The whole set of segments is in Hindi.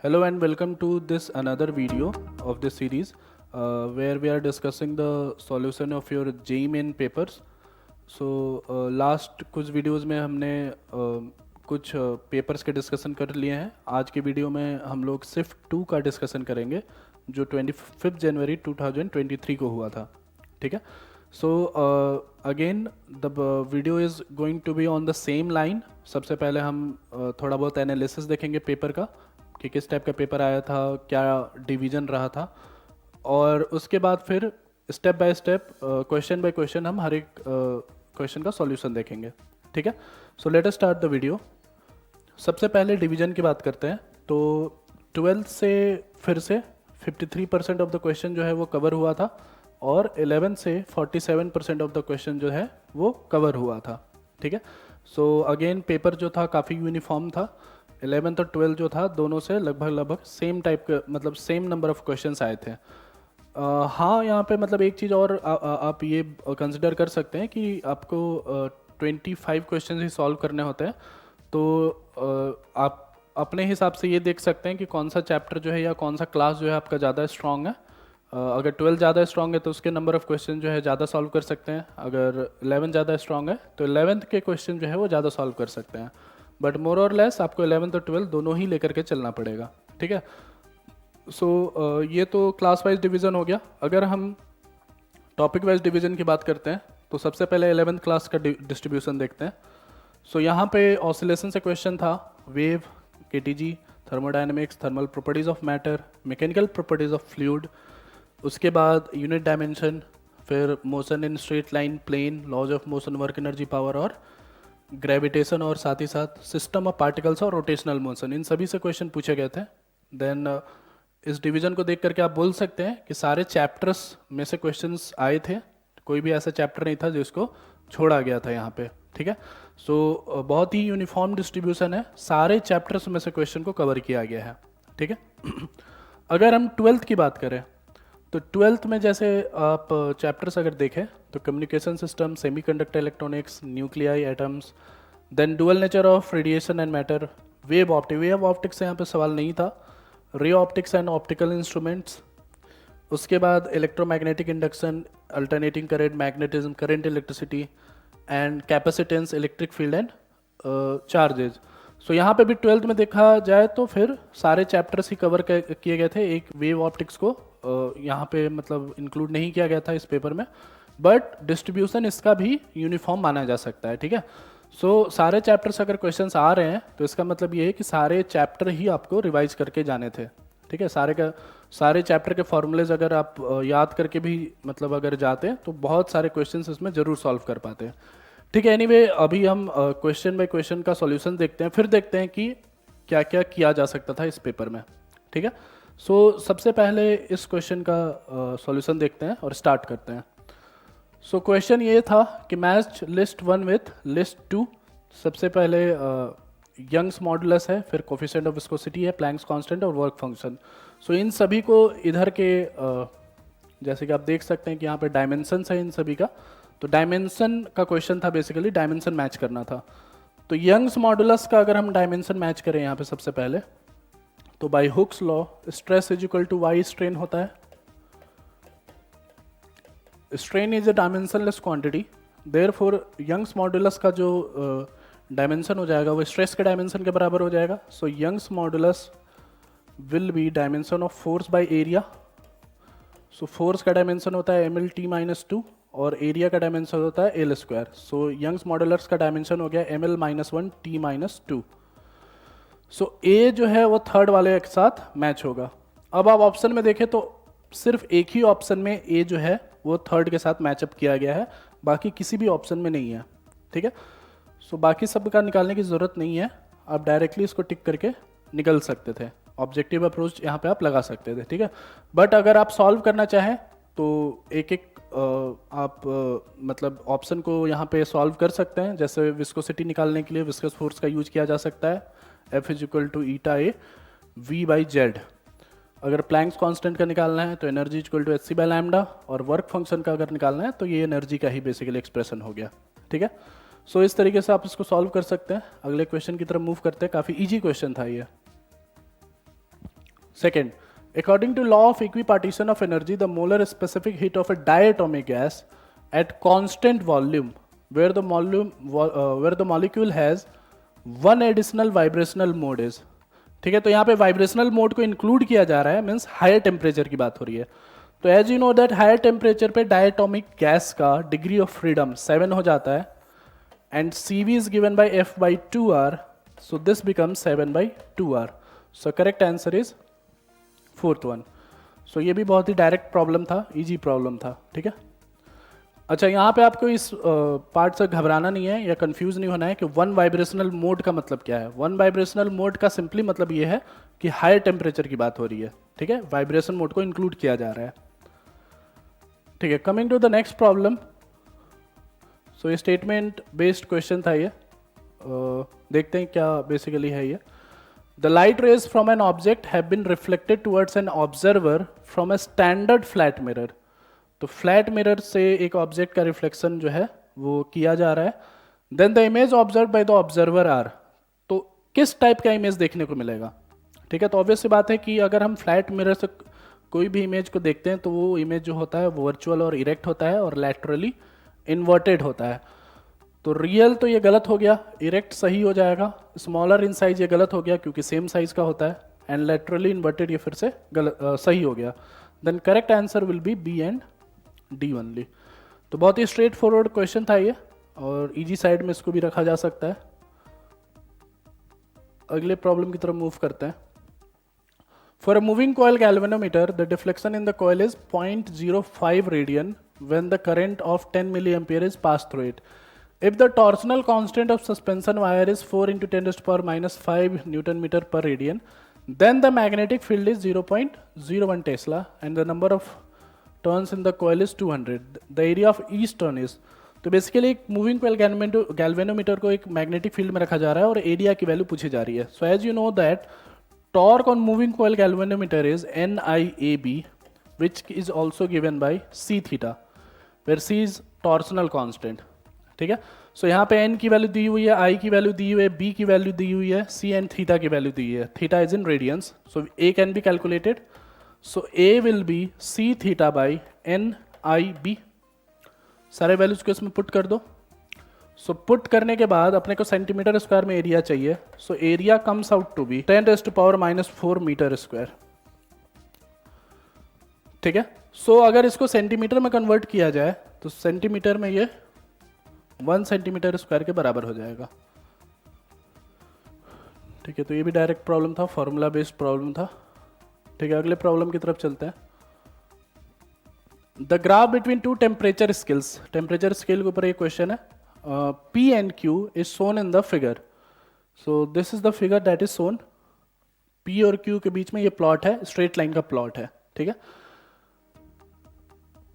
Hello and welcome to this another video of this series where we are discussing the solution of your JEE main papers. Last कुछ वीडियोस में हमने कुछ पेपर्स के डिस्कशन कर लिए हैं. आज के वीडियो में हम लोग सिर्फ 2 का डिस्कशन करेंगे जो 25 जनवरी 2023 को हुआ था. ठीक है. So again the video is going to be on the same line. सबसे पहले हम थोड़ा बहुत एनालिसिस देखेंगे पेपर का कि किस टाइप का पेपर आया था, क्या डिवीज़न रहा था, और उसके बाद फिर step by step question by question हम हर एक क्वेश्चन का सॉल्यूशन देखेंगे. ठीक है. So let us start the video. सबसे पहले डिवीज़न की बात करते हैं. तो 12th से फिर से 53% ऑफ द क्वेश्चन जो है वो कवर हुआ था और 11th से 47% ऑफ द क्वेश्चन जो है वो कवर हुआ था. ठीक है. सो अगेन पेपर जो था काफ़ी यूनिफॉर्म था. 11th और 12th जो था दोनों से लगभग सेम टाइप के मतलब सेम नंबर ऑफ क्वेश्चंस आए थे. हाँ, यहाँ पे मतलब एक चीज़ और आप ये कंसिडर कर सकते हैं कि आपको 25 क्वेश्चन ही सॉल्व करने होते हैं. तो आप अपने हिसाब से ये देख सकते हैं कि कौन सा चैप्टर जो है या कौन सा क्लास जो है आपका ज़्यादा स्ट्रॉन्ग है. अगर 12 ज़्यादा स्ट्रॉन्ग है तो उसके नंबर ऑफ क्वेश्चन जो है ज़्यादा सॉल्व कर सकते हैं. अगर 11 ज़्यादा स्ट्रॉन्ग है तो 11th के क्वेश्चन जो है वो ज़्यादा सॉल्व कर सकते हैं. बट मोर और लेस आपको 11th और 12th दोनों ही लेकर के चलना पड़ेगा. ठीक है. सो ये तो क्लास वाइज डिवीज़न हो गया. अगर हम टॉपिक वाइज डिवीज़न की बात करते हैं तो सबसे पहले 11th क्लास का डिस्ट्रीब्यूशन देखते हैं. सो यहाँ पे ऑसिलेशन से क्वेश्चन था. Wave, KTG, thermodynamics, thermal properties of matter, mechanical properties of fluid, उसके बाद यूनिट डायमेंशन, फिर motion in straight line, plane, laws of motion, work energy, power और ग्रेविटेशन, और साथ ही साथ सिस्टम ऑफ पार्टिकल्स और रोटेशनल मोशन. इन सभी से क्वेश्चन पूछे गए थे. देन इस डिवीज़न को देख करके आप बोल सकते हैं कि सारे चैप्टर्स में से क्वेश्चंस आए थे. कोई भी ऐसा चैप्टर नहीं था जिसको छोड़ा गया था यहाँ पे. ठीक है. सो बहुत ही यूनिफॉर्म डिस्ट्रीब्यूशन है. सारे चैप्टर्स में से क्वेश्चन को कवर किया गया है. ठीक है. अगर हम 12th की बात करें तो 12th में जैसे आप चैप्टर्स अगर देखें तो communication system, semiconductor electronics, nuclei, atoms, then dual nature of radiation and matter, wave optics से यहाँ पे सवाल नहीं था, ray optics and optical instruments, उसके बाद electromagnetic induction, alternating current, magnetism, current, electricity and capacitance, electric field and charges. So यहाँ पे भी 12th में देखा जाए तो फिर सारे चैप्टर्स ही कवर किए गए थे. एक वेव ऑप्टिक्स को यहाँ पे मतलब इंक्लूड नहीं किया गया था इस पेपर में, बट डिस्ट्रीब्यूशन इसका भी यूनिफॉर्म माना जा सकता है. ठीक है. सो सारे चैप्टर्स अगर क्वेश्चंस आ रहे हैं तो इसका मतलब ये है कि सारे चैप्टर ही आपको रिवाइज करके जाने थे. ठीक है. सारे चैप्टर के फॉर्मूलेज अगर आप याद करके भी मतलब अगर जाते हैं तो बहुत सारे क्वेश्चंस इसमें ज़रूर सॉल्व कर पाते हैं. ठीक है. एनीवे अभी हम क्वेश्चन बाय क्वेश्चन का सॉल्यूशन देखते हैं, फिर देखते हैं कि क्या क्या किया जा सकता था इस पेपर में. ठीक है. सो सबसे पहले इस क्वेश्चन का सॉल्यूशन देखते हैं और स्टार्ट करते हैं. सो क्वेश्चन ये था कि मैच लिस्ट 1 विथ लिस्ट 2. सबसे पहले यंग्स मॉडुलस है, फिर कोफिशिएंट ऑफ विस्कोसिटी है, प्लैंक्स कांस्टेंट और वर्क फंक्शन. सो इन सभी को इधर के जैसे कि आप देख सकते हैं कि यहाँ पे डायमेंशंस है इन सभी का. तो डायमेंशन का क्वेश्चन था, बेसिकली डायमेंशन मैच करना था. तो यंग्स मॉडुलस का अगर हम डायमेंशन मैच करें यहाँ पे सबसे पहले तो by Hooke's law stress is equal to Y strain होता है. Strain is a dimensionless quantity, therefore Young's modulus का जो डायमेंशन हो जाएगा वो स्ट्रेस के डायमेंशन के बराबर हो जाएगा. So Young's modulus will be dimension of force by area. So force का डायमेंशन होता है ml(t)-2 और एरिया का डायमेंशन होता है L square. So Young's modulus का डायमेंशन हो गया ml-1 t-2. सो ए जो है वो थर्ड वाले के साथ मैच होगा. अब आप ऑप्शन में देखें तो सिर्फ एक ही ऑप्शन में ए जो है वो थर्ड के साथ मैचअप किया गया है, बाकी किसी भी ऑप्शन में नहीं है. ठीक है. सो बाकी सब का निकालने की ज़रूरत नहीं है, आप डायरेक्टली इसको टिक करके निकल सकते थे. ऑब्जेक्टिव अप्रोच यहाँ पे आप लगा सकते थे. ठीक है. बट अगर आप सॉल्व करना चाहें तो एक एक आप मतलब ऑप्शन को यहाँ पे सॉल्व कर सकते हैं. जैसे विस्कोसिटी निकालने के लिए विस्कस फोर्स का यूज किया जा सकता है, F is equal to eta A V by Z. अगर प्लैंक्स कांस्टेंट का निकालना है तो energy equal to H C by lambda, और वर्क फंक्शन का अगर निकालना है तो ये एनर्जी का ही बेसिकली एक्सप्रेशन हो गया. ठीक है. सो इस तरीके से आप इसको सॉल्व कर सकते हैं. अगले क्वेश्चन की तरफ मूव करते हैं. काफ़ी ईजी क्वेश्चन था ये. Second, according to law of equipartition of energy, the molar specific heat of a diatomic gas at constant volume, where the molecule has one additional vibrational mode is. ठीक है, तो यहाँ पे वाइब्रेशनल मोड को इंक्लूड किया जा रहा है, मीन्स हायर टेम्परेचर की बात हो रही है. तो as you know that higher temperature पे डायटोमिक गैस का डिग्री ऑफ फ्रीडम 7 हो जाता है, and CV is given by F/2R, so this becomes 7/2R. So correct answer is fourth one. So ये भी बहुत ही डायरेक्ट प्रॉब्लम था, इजी प्रॉब्लम था. ठीक है. अच्छा, यहाँ पे आपको इस पार्ट से घबराना नहीं है या कंफ्यूज नहीं होना है कि वन वाइब्रेशनल मोड का मतलब क्या है. वन वाइब्रेशनल मोड का सिंपली मतलब ये है कि हायर टेम्परेचर की बात हो रही है. ठीक है, वाइब्रेशन मोड को इंक्लूड किया जा रहा है. ठीक है, coming to the next problem. So ये स्टेटमेंट बेस्ड क्वेश्चन था ये. देखते हैं क्या बेसिकली है ये. The light rays from an object have been reflected towards an observer from a standard flat mirror. तो फ्लैट मिरर से एक ऑब्जेक्ट का रिफ्लेक्शन जो है वो किया जा रहा है. Then the image observe by the observer are. तो किस टाइप का इमेज देखने को मिलेगा. ठीक है, तो ऑब्वियस सी बात है कि अगर हम फ्लैट मिरर से कोई भी इमेज को देखते हैं तो वो इमेज जो होता है वो वर्चुअल और इरेक्ट होता है और लैटरली इन्वर्टेड होता है. तो रियल तो ये गलत हो गया, इरेक्ट सही हो जाएगा. स्मॉलर इन साइज ये गलत हो गया क्योंकि सेम साइज का होता है, एंड लैटरली इन्वर्टेड ये फिर से गलत सही हो गया. Then correct answer will be B and D only. तो बहुत ही स्ट्रेट फॉरवर्ड क्वेश्चन था ये, और इजी साइड में इसको भी रखा जा सकता है. अगले प्रॉब्लम की तरफ मूव करते हैं. For a moving coil galvanometer, the deflection in the coil is 0.05 radian when the current of 10 milliampere is passed through it. If the torsional constant of suspension wire is 4 × 10⁻⁵ Newton meter per radian, then the magnetic field is 0.01 Tesla and the number of turns in the coil is 200. The area of each turn is. तो बेसिकली एक मूविंग कॉइल गैल्वेनोमीटर को एक मैग्नेटिक फील्ड में रखा जा रहा है और एरिया की वैल्यू पूछी जा रही है. So as you know that torque on moving coil galvanometer is NIAB, which is also given by C theta, where C is torsional constant. ठीक है, सो यहाँ पे N की वैल्यू दी हुई है, I की वैल्यू दी हुई है, B की वैल्यू दी हुई है, C एंड थीटा की वैल्यू दी हुई है. Theta is in radiance, so A can be calculated. So A will be C theta by NIB. सारे वैल्यूज को इसमें पुट कर दो. सो पुट करने के बाद अपने को सेंटीमीटर स्क्वायर में एरिया चाहिए. So area comes out to be 10⁻⁻⁴ metre square. ठीक है, सो अगर इसको सेंटीमीटर में कन्वर्ट किया जाए तो सेंटीमीटर में ये 1 सेंटीमीटर स्क्वायर के बराबर हो जाएगा. ठीक है, तो ये भी डायरेक्ट प्रॉब्लम था, फॉर्मूला बेस्ड प्रॉब्लम था. ठीक है, अगले प्रॉब्लम की तरफ चलते हैं. The graph between two temperature scales. Temperature scale के ऊपर एक क्वेश्चन है. P and Q is shown in the figure. So this is the figure that is shown. P और Q के बीच में ये प्लॉट है, स्ट्रेट लाइन का प्लॉट है. ठीक है,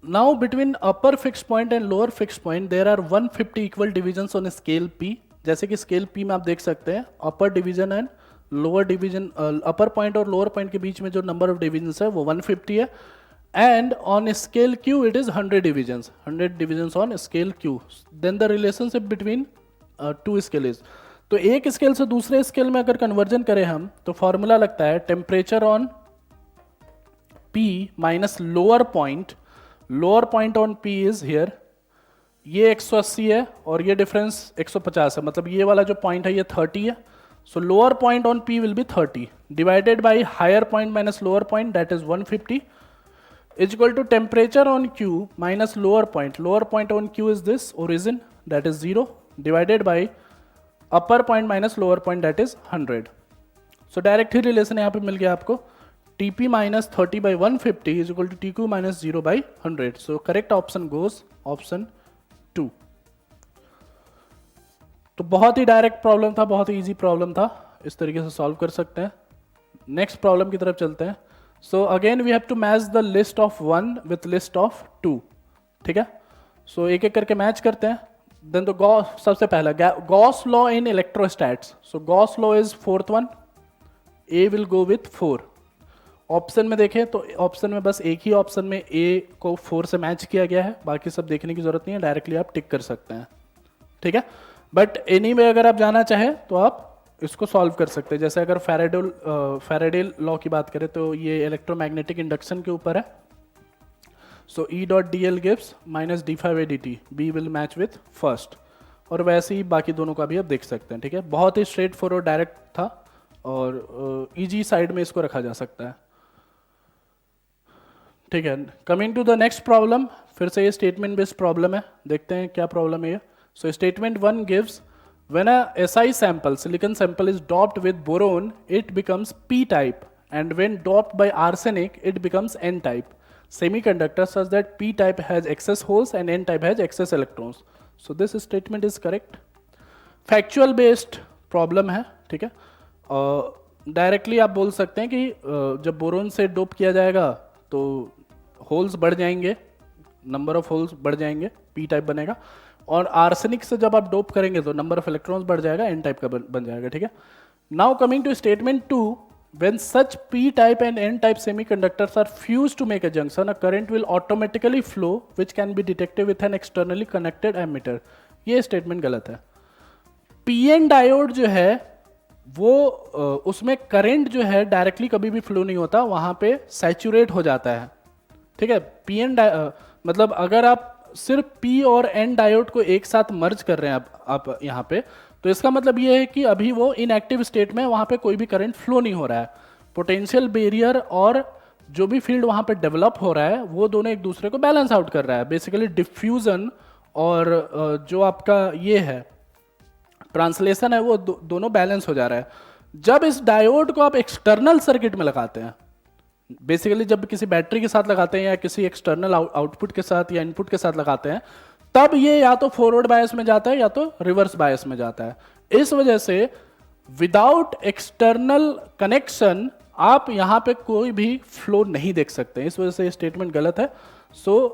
now between upper fix point and lower fix point there are 150 equal divisions on scale P. जैसे कि स्केल P में आप देख सकते हैं upper division and lower division, upper point और लोअर पॉइंट के बीच में जो नंबर ऑफ डिविजन्स है वो 150 है. And on scale Q it is 100 divisions, 100 divisions on scale Q. Then the relationship between two scale is. तो एक स्केल से दूसरे स्केल में अगर कन्वर्जन करें हम तो फॉर्मूला लगता है temperature on P minus lower point. Lower point on P is here. ये 180 है और ये डिफरेंस 150 है, मतलब ये वाला जो पॉइंट है ये 30 है. So lower point on P will be 30 divided by higher point minus lower point, that is 150, is equal to temperature on Q minus lower point. Lower point on Q is this origin, that is 0, divided by upper point minus lower point, that is 100. So direct he relation यहाँ पे मिल गया आपको. TP minus 30 by 150 is equal to TQ minus 0 by 100. So correct option goes option 2. तो बहुत ही डायरेक्ट प्रॉब्लम था, बहुत ही इजी प्रॉब्लम था, इस तरीके से सॉल्व कर सकते हैं. नेक्स्ट प्रॉब्लम की तरफ चलते हैं. So again we have to match the list of 1 with list of 2. ठीक है, सो एक एक करके मैच करते हैं. देन तो गॉस, सबसे पहला Gauss law in electrostatics. So Gauss law is fourth one. A will go with 4. Option में देखें तो ऑप्शन में बस एक ही ऑप्शन में ए को 4 से मैच किया गया है, बाकी सब देखने की जरूरत नहीं है, डायरेक्टली आप टिक कर सकते हैं. ठीक है, बट एनीवे अगर आप जाना चाहें तो आप इसको सॉल्व कर सकते हैं। जैसे अगर फैराडे लॉ की बात करें तो ये इलेक्ट्रोमैग्नेटिक इंडक्शन के ऊपर है। So E dot D L gives minus D five A D T, B will match with first. और वैसे ही बाकी दोनों का भी आप देख सकते हैं। ठीक है, बहुत ही स्ट्रेट फॉरवर्ड डायरेक्ट था और ईजी साइड में इसको रखा जा सकता है। ठीक है, coming to the next problem, फिर से ये स्टेटमेंट बेस्ड प्रॉब्लम है। देखते हैं क्या प्रॉब्लम है ये। So statement 1 gives when a Si sample, silicon sample is doped with boron, it becomes p type, and when doped by arsenic it becomes n type semiconductor, such that p type has excess holes and n type has excess electrons. So this statement is correct. Factual based problem है। ठीक है, डायरेक्टली आप बोल सकते हैं कि जब बोरोन से डोप किया जाएगा तो होल्स बढ़ जाएंगे, नंबर ऑफ होल्स बढ़ जाएंगे, पी टाइप बनेगा। और आर्सेनिक से जब आप डोप करेंगे तो नंबर ऑफ इलेक्ट्रॉन्स बढ़ जाएगा, एन टाइप का बन जाएगा। ठीक है, now coming to statement 2, when such P type and N type semiconductors are fused to make a junction, a current will automatically flow which can be detected with an externally connected ammeter. ये स्टेटमेंट गलत है। पीएन डायोड जो है वो उसमें करंट जो है डायरेक्टली कभी भी फ्लो नहीं होता, वहां पे सैचुरेट हो जाता है। ठीक है, पीएन मतलब अगर आप सिर्फ पी और एन डायोड को एक साथ मर्ज कर रहे हैं आप यहाँ पे, तो इसका मतलब ये है कि अभी वो इनएक्टिव स्टेट में, वहां पे कोई भी करंट फ्लो नहीं हो रहा है। पोटेंशियल बैरियर और जो भी फील्ड वहां पे डेवलप हो रहा है वो दोनों एक दूसरे को बैलेंस आउट कर रहा है। बेसिकली डिफ्यूजन और जो आपका ये है ट्रांसलेशन है, वो दोनों बैलेंस हो जा रहा है। जब इस डायोड को आप एक्सटर्नल सर्किट में लगाते हैं, बेसिकली जब किसी बैटरी के साथ लगाते हैं या किसी एक्सटर्नल आउटपुट के साथ या इनपुट के साथ लगाते हैं, तब ये या तो फॉरवर्ड बायस में जाता है या तो रिवर्स बायस में जाता है। इस वजह से विदाउट एक्सटर्नल कनेक्शन आप यहां पे कोई भी फ्लो नहीं देख सकते। इस वजह से ये स्टेटमेंट गलत है। So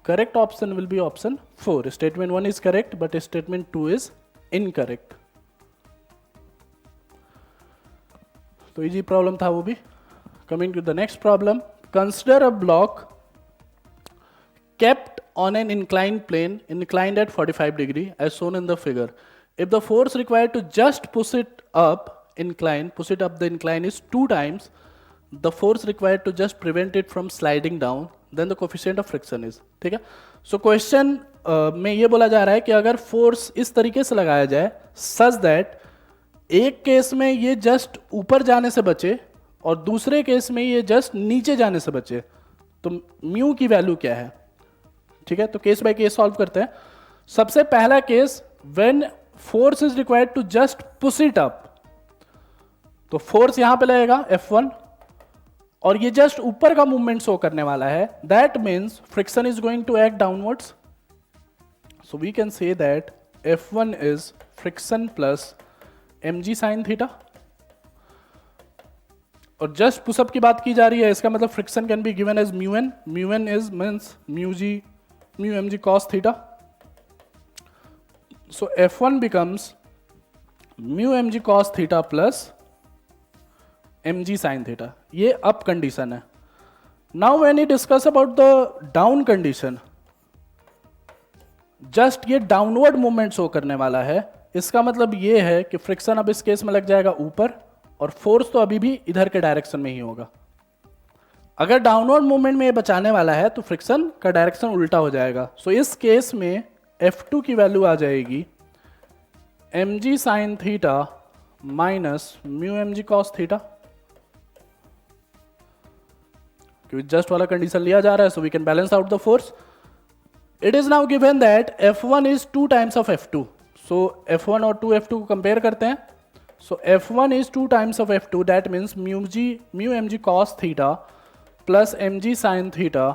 correct option will be option 4। Statement 1 is correct but statement 2 is incorrect. तो इजी प्रॉब्लम था वो भी। Coming to the next problem, consider a block kept on an inclined plane, inclined at 45 degree as shown in the figure. If the force required to just push it up the incline is 2 times the force required to just prevent it from sliding down, then the coefficient of friction is। ठीक है, so question में ये बोला जा रहा है कि अगर फोर्स इस तरीके से लगाया जाए such that एक केस में ये जस्ट ऊपर जाने से बचे और दूसरे केस में ये जस्ट नीचे जाने से बचे, तो म्यू की वैल्यू क्या है। ठीक है, तो केस बाय केस सॉल्व करते हैं। सबसे पहला case, when force is required to just push it up, तो फोर्स यहां पे लगेगा F1 और ये जस्ट ऊपर का मूवमेंट शो करने वाला है। That means friction is going to act downwards. So we can say that F1 is friction plus mg sine theta. और जस्ट पुशअप की बात की जा रही है, इसका मतलब friction can be given as mu N. Mu N is means mu M G cos theta. So F1 becomes mu M G cos theta plus M G sine theta. ये अप कंडीशन है। Now when you discuss about the down condition, just ये डाउनवर्ड मूवमेंट शो करने वाला है। इसका मतलब ये है कि फ्रिक्शन अब इस केस में लग जाएगा ऊपर और फोर्स तो अभी भी इधर के डायरेक्शन में ही होगा। अगर डाउनवर्ड मूवमेंट में ये बचाने वाला है तो फ्रिक्शन का डायरेक्शन उल्टा हो जाएगा। सो इस केस में F2 की वैल्यू आ जाएगी mg sine theta minus mu mg cos theta, क्योंकि जस्ट वाला कंडीशन लिया जा रहा है, so we can balance out the force. It is now given that F1 is 2 times of F2। So F1 और 2F2 को कंपेयर करते हैं। So F1 is 2 times of F2, that means mu mg cos theta plus mg sin theta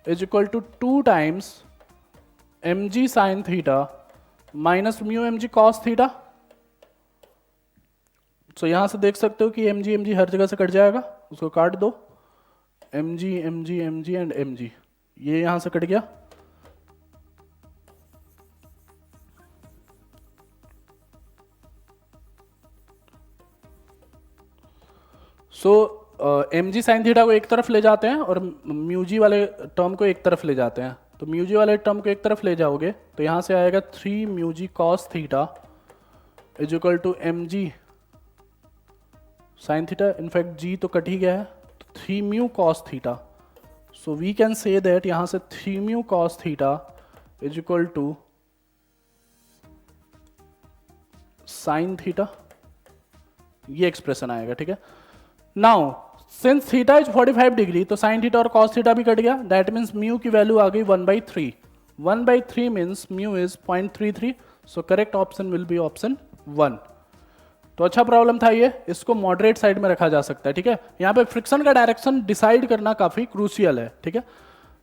is equal to 2 times mg sin theta minus mu mg cos theta। So यहां से देख सकते हो कि mg हर जगह से कट जाएगा, उसको काट दो। mg and mg ये यहां से कट गया। सो mg साइन थीटा को एक तरफ ले जाते हैं और म्यूजी वाले टर्म को एक तरफ ले जाते हैं। तो म्यूजी वाले टर्म को एक तरफ ले जाओगे तो यहां से आएगा 3 mu g cos theta is equal to M G sine theta, in fact G तो कट ही गया है, तो 3 mu cos theta. So we can say that यहां से 3 mu cos theta is equal to sine theta, ये एक्सप्रेशन आएगा. ठीक है, now since theta is 45 degree तो साइन थीटा और कॉस थीटा भी कट गया. दैट मीन्स म्यू की वैल्यू आ गई 1/3. 1/3 means mu is 0.33. So correct option will be option 1. तो अच्छा प्रॉब्लम था ये, इसको मॉडरेट साइड में रखा जा सकता है. ठीक है, यहाँ पे फ्रिक्शन का डायरेक्शन डिसाइड करना काफी क्रूशियल है. ठीक है,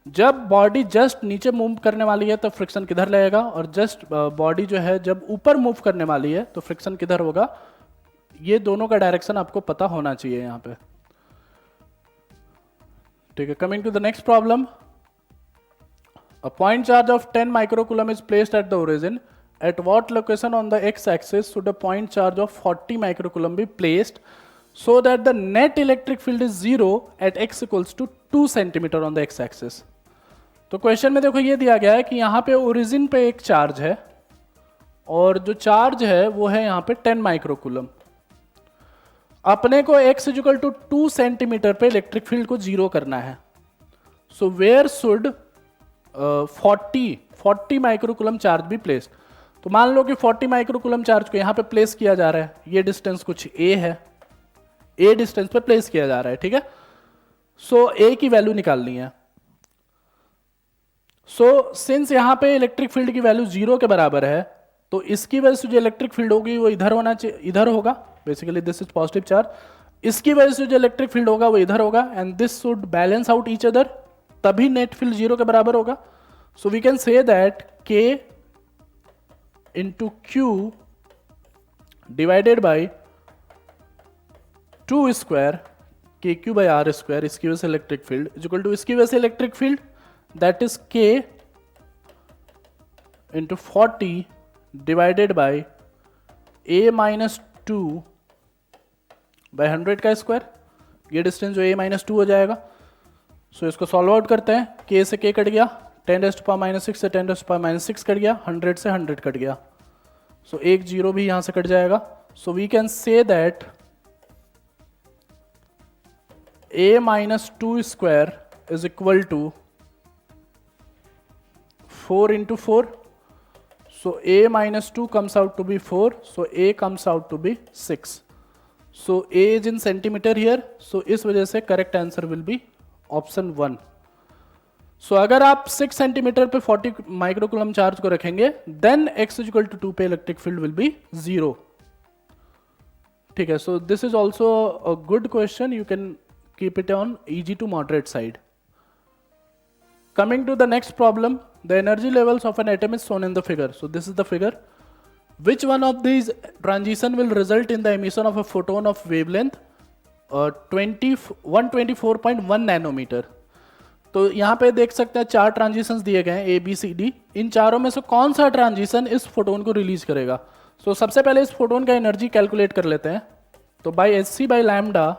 जब बॉडी जस्ट नीचे मूव करने वाली है तो फ्रिक्शन किधर लगेगा, और जस्ट बॉडी जो है जब ऊपर मूव करने वाली है तो फ्रिक्शन किधर होगा, ये दोनों का डायरेक्शन आपको पता होना चाहिए यहाँ पे. ठीक है, coming to the next problem. A point charge of 10 microcoulomb is placed at the origin. At what location on the x-axis should a point charge of 40 microcoulomb be placed so that the net electric field is 0 at x equals to 2 centimeter on the x-axis? तो क्वेश्चन में देखो ये दिया गया है कि यहाँ पे ओरिजिन पे एक चार्ज है और जो चार्ज है वो है यहाँ पे 10 माइक्रोकूलम. अपने को x इक्वल टू 2 सेंटीमीटर पे इलेक्ट्रिक फील्ड को 0 करना है. So where should 40 microcoulomb charge be placed. तो मान लो कि 40 माइक्रोकूलम चार्ज को यहां पे प्लेस किया जा रहा है, ये डिस्टेंस कुछ a है, a डिस्टेंस पे प्लेस किया जा रहा है. ठीक है, सो a की वैल्यू निकालनी है. सो सिंस यहां पे इलेक्ट्रिक फील्ड की वैल्यू 0 के बराबर है तो इसकी वजह से जो इलेक्ट्रिक फील्ड होगी वो इधर होना चाहिए, इधर होगा. Basically this is positive charge. इसकी वजह से जो इलेक्ट्रिक फील्ड होगा वो इधर होगा and this should balance out each other, तभी नेट फील्ड 0 के बराबर होगा. So we can say that k into q divided by 2 square kq by r square, इसकी वजह से electric field is equal to इसकी वजह से electric field that is k into 40 divided by a minus 2 by 100 का स्क्वायर. ये डिस्टेंस जो a minus 2 हो जाएगा. सो इसको सॉल्व आउट करते हैं. k से k कट गया, 10⁻⁻6 से 10⁻⁻6 कट गया, 100 से 100 कट गया. सो एक जीरो भी यहां से कट जाएगा. So we can say that a minus 2 square is equal to 4 into 4. So a minus 2 comes out to be 4. So a comes out to be 6. So a is in centimeter here. So इस वजह से correct answer will be option 1. सो अगर आप 6 सेंटीमीटर पे 40 माइक्रोकूलम चार्ज को रखेंगे देन x इक्वल टू 2 पे इलेक्ट्रिक फील्ड विल बी 0. ठीक है, so this is also a good question, you can keep it on easy to moderate side. Coming to the next problem, the energy levels of an atom is shown in the figure. So this is the figure. Which one of this transition will result in the emission of a photon of wavelength 124.1 nanometre. तो यहाँ पे देख सकते हैं 4 ट्रांजिशंस दिए गए हैं A B C D. इन चारों में से कौन सा ट्रांजिशन इस फोटोन को रिलीज करेगा. सो सबसे पहले इस फोटोन का एनर्जी कैलकुलेट कर लेते हैं. तो by Hc by lambda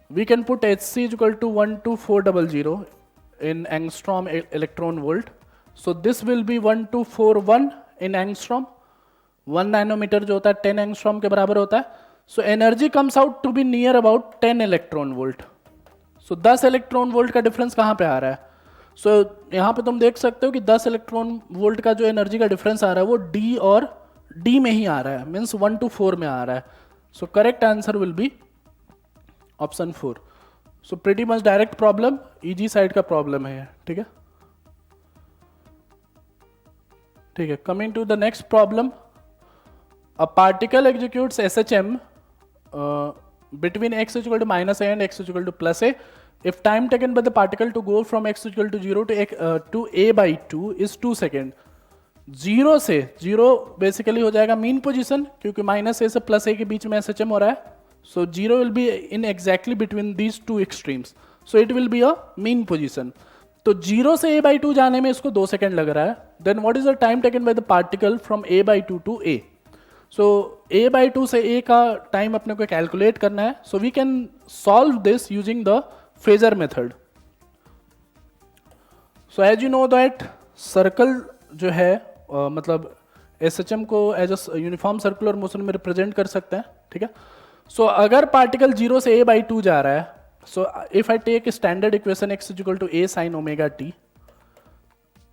we can put Hc equal to 12400 in angstrom electron volt. So this will be 1241 in angstrom. 1 nanometre जो होता है 10 एंगस्ट्रॉम के बराबर होता है. So energy comes out to be near about 10 electron volt. So 10 electron volt का डिफरेंस कहाँ पे आ रहा है. सो यहाँ पे तुम देख सकते हो कि 10 इलेक्ट्रॉन वोल्ट का जो एनर्जी का डिफरेंस आ रहा है वो D और D में ही आ रहा है, मीन्स 1 to 4 में आ रहा है. So correct answer will be option 4. So pretty much direct problem, easy side का प्रॉब्लम है. ठीक है, ठीक है. Coming to the next problem, a particle executes SHM between x is equal to minus a and x is equal to plus a if time taken by the particle to go from x is equal to 0 to a by 2 is 2 second. 0 से 0 बेसिकली हो जाएगा मीन पोजीशन क्योंकि माइनस ए से प्लस ए के बीच में SHM हो रहा है. सो 0 will be in exactly between these 2 extremes. So it will be a mean position. तो 0 से a by 2 जाने में इसको 2 सेकेंड लग रहा है. Then what is the time taken by the particle from a by 2 to a. So a by 2 से a का टाइम अपने को कैलकुलेट करना है. So we can solve this using the phasor method. So as you know that circle जो है मतलब SHM को as a uniform circular motion में रिप्रेजेंट कर सकते हैं, ठीक है। सो अगर पार्टिकल 0 से a/2 जा रहा है, so if I take standard equation x equal to a sine omega t,